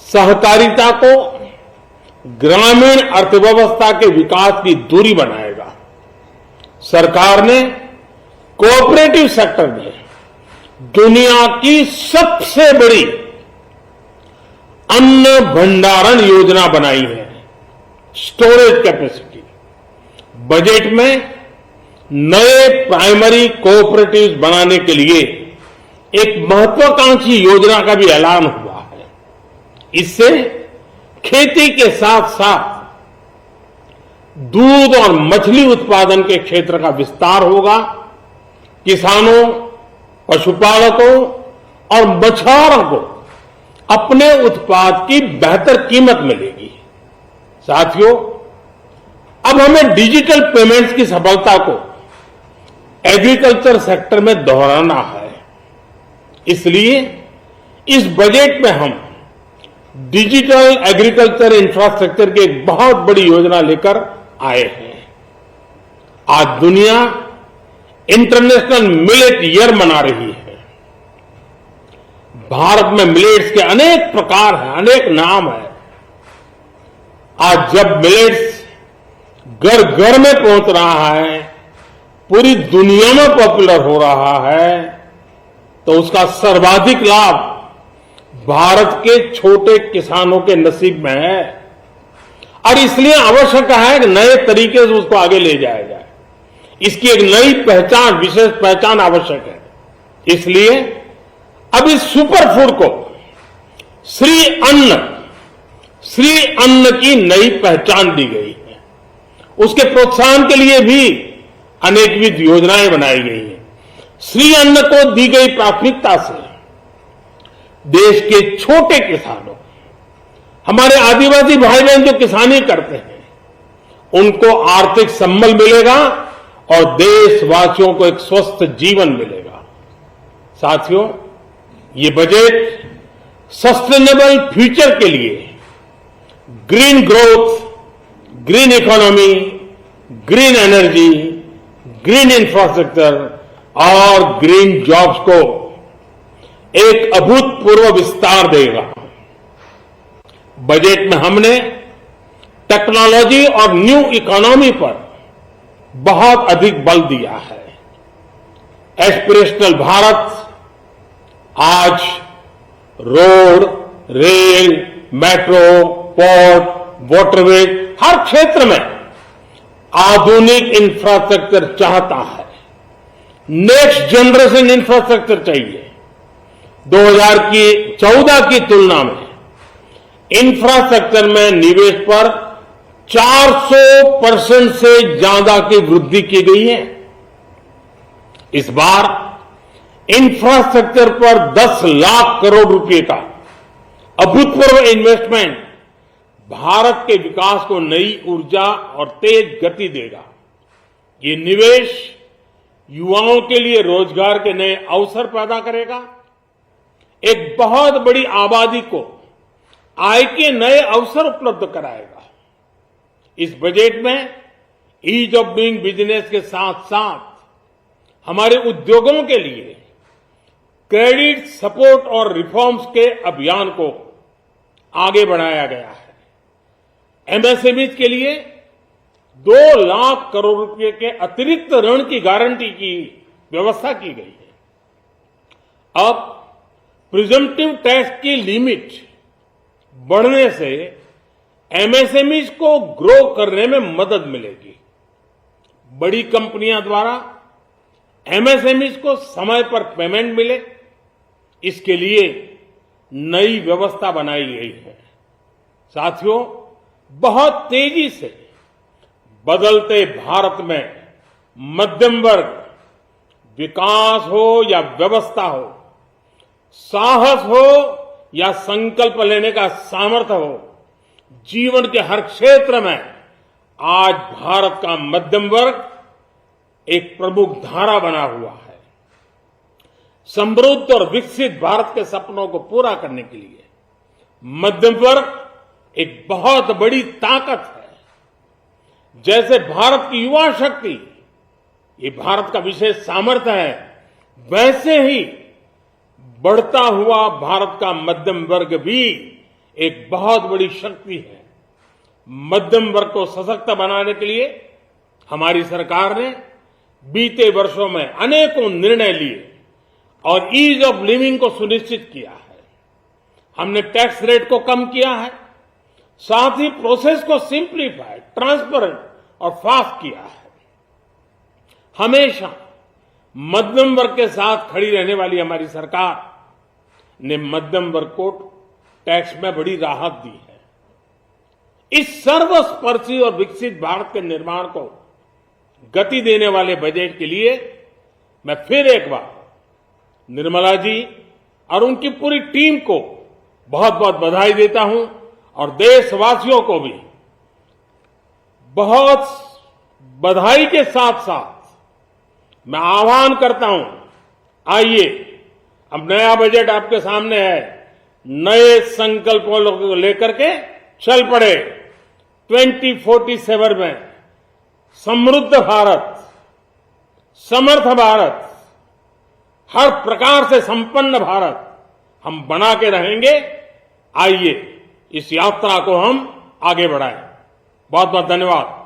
सहकारिता को ग्रामीण अर्थव्यवस्था के विकास की धुरी बनाएगा। सरकार ने कोऑपरेटिव सेक्टर में दुनिया की सबसे बड़ी अन्न भंडारण योजना बनाई है, स्टोरेज कैपेसिटी। बजट में नए प्राइमरी कोऑपरेटिव्स बनाने के लिए एक महत्वाकांक्षी योजना का भी ऐलान हुआ है। इससे खेती के साथ साथ दूध और मछली उत्पादन के क्षेत्र का विस्तार होगा। किसानों, पशुपालकों और मछुआरों को अपने उत्पाद की बेहतर कीमत मिलेगी। साथियों, अब हमें डिजिटल पेमेंट्स की सफलता को एग्रीकल्चर सेक्टर में दोहराना है। इसलिए इस बजट में हम डिजिटल एग्रीकल्चर इंफ्रास्ट्रक्चर की एक बहुत बड़ी योजना लेकर आए हैं। आज दुनिया इंटरनेशनल मिलेट ईयर मना रही है। भारत में मिलेट्स के अनेक प्रकार हैं, अनेक नाम है। आज जब मिलेट्स घर घर में पहुंच रहा है, पूरी दुनिया में पॉपुलर हो रहा है, तो उसका सर्वाधिक लाभ भारत के छोटे किसानों के नसीब में है। और इसलिए आवश्यक है कि नए तरीके से उसको आगे ले जाया जाए। इसकी एक नई पहचान, विशेष पहचान आवश्यक है। इसलिए अब इस सुपर फूड को श्री अन्न की नई पहचान दी गई है। उसके प्रोत्साहन के लिए भी अनेकविध योजनाएं बनाई गई हैं। श्री अन्न को दी गई प्राथमिकता से देश के छोटे किसानों, हमारे आदिवासी भाई बहन जो किसानी करते हैं, उनको आर्थिक संबल मिलेगा और देशवासियों को एक स्वस्थ जीवन मिलेगा। साथियों, ये बजट सस्टेनेबल फ्यूचर के लिए green growth, green economy, green energy, green infrastructure और ग्रीन जॉब्स को एक अभूतपूर्व विस्तार देगा। बजट में हमने टेक्नोलॉजी और न्यू इकोनॉमी पर बहुत अधिक बल दिया है। एस्पिरेशनल भारत आज road, rail, metro, port, waterways, हर क्षेत्र में आधुनिक इंफ्रास्ट्रक्चर चाहता है। नेक्स्ट जनरेशन इंफ्रास्ट्रक्चर चाहिए। 2014 की तुलना में इंफ्रास्ट्रक्चर में निवेश पर 400% से ज्यादा की वृद्धि की गई है। इस बार इंफ्रास्ट्रक्चर पर 10 लाख करोड़ रुपए का अभूतपूर्व इन्वेस्टमेंट भारत के विकास को नई ऊर्जा और तेज गति देगा। ये निवेश युवाओं के लिए रोजगार के नए अवसर पैदा करेगा। एक बहुत बड़ी आबादी को आय के नए अवसर उपलब्ध कराएगा। इस बजट में ईज ऑफ डूइंग बिजनेस के साथ साथ हमारे उद्योगों के लिए क्रेडिट सपोर्ट और रिफॉर्म्स के अभियान को आगे बढ़ाया गया है। एमएसएमईज के लिए 2 लाख करोड़ रुपए के अतिरिक्त ऋण की गारंटी की व्यवस्था की गई है। अब प्रिजम्पटिव टैक्स की लिमिट बढ़ने से एमएसएमईज को ग्रो करने में मदद मिलेगी। बड़ी कंपनियां द्वारा एमएसएमईज को समय पर पेमेंट मिले, इसके लिए नई व्यवस्था बनाई गई है। साथियों, बहुत तेजी से बदलते भारत में मध्यम वर्ग, विकास हो या व्यवस्था हो, साहस हो या संकल्प लेने का सामर्थ्य हो, जीवन के हर क्षेत्र में आज भारत का मध्यम वर्ग एक प्रमुख धारा बना हुआ है। समृद्ध और विकसित भारत के सपनों को पूरा करने के लिए मध्यम वर्ग एक बहुत बड़ी ताकत है। जैसे भारत की युवा शक्ति ये भारत का विशेष सामर्थ्य है, वैसे ही बढ़ता हुआ भारत का मध्यम वर्ग भी एक बहुत बड़ी शक्ति है। मध्यम वर्ग को सशक्त बनाने के लिए हमारी सरकार ने बीते वर्षों में अनेकों निर्णय लिए और ईज ऑफ लिविंग को सुनिश्चित किया है। हमने टैक्स रेट को कम किया है, साथ ही प्रोसेस को सिंप्लीफाई, ट्रांसपेरेंट और फास्ट किया है। हमेशा मध्यम वर्ग के साथ खड़ी रहने वाली हमारी सरकार ने मध्यम वर्ग को टैक्स में बड़ी राहत दी है। इस सर्वस्पर्शी और विकसित भारत के निर्माण को गति देने वाले बजट के लिए मैं फिर एक बार निर्मला जी और उनकी पूरी टीम को बहुत बहुत बधाई देता हूं और देशवासियों को भी बहुत बधाई के साथ साथ मैं आह्वान करता हूं, आइए अब नया बजट आपके सामने है, नए संकल्पों को लेकर के चल पड़े। 2047 में समृद्ध भारत, समर्थ भारत, हर प्रकार से संपन्न भारत हम बना के रहेंगे। आइए इस यात्रा को हम आगे बढ़ाएं। बहुत बहुत धन्यवाद।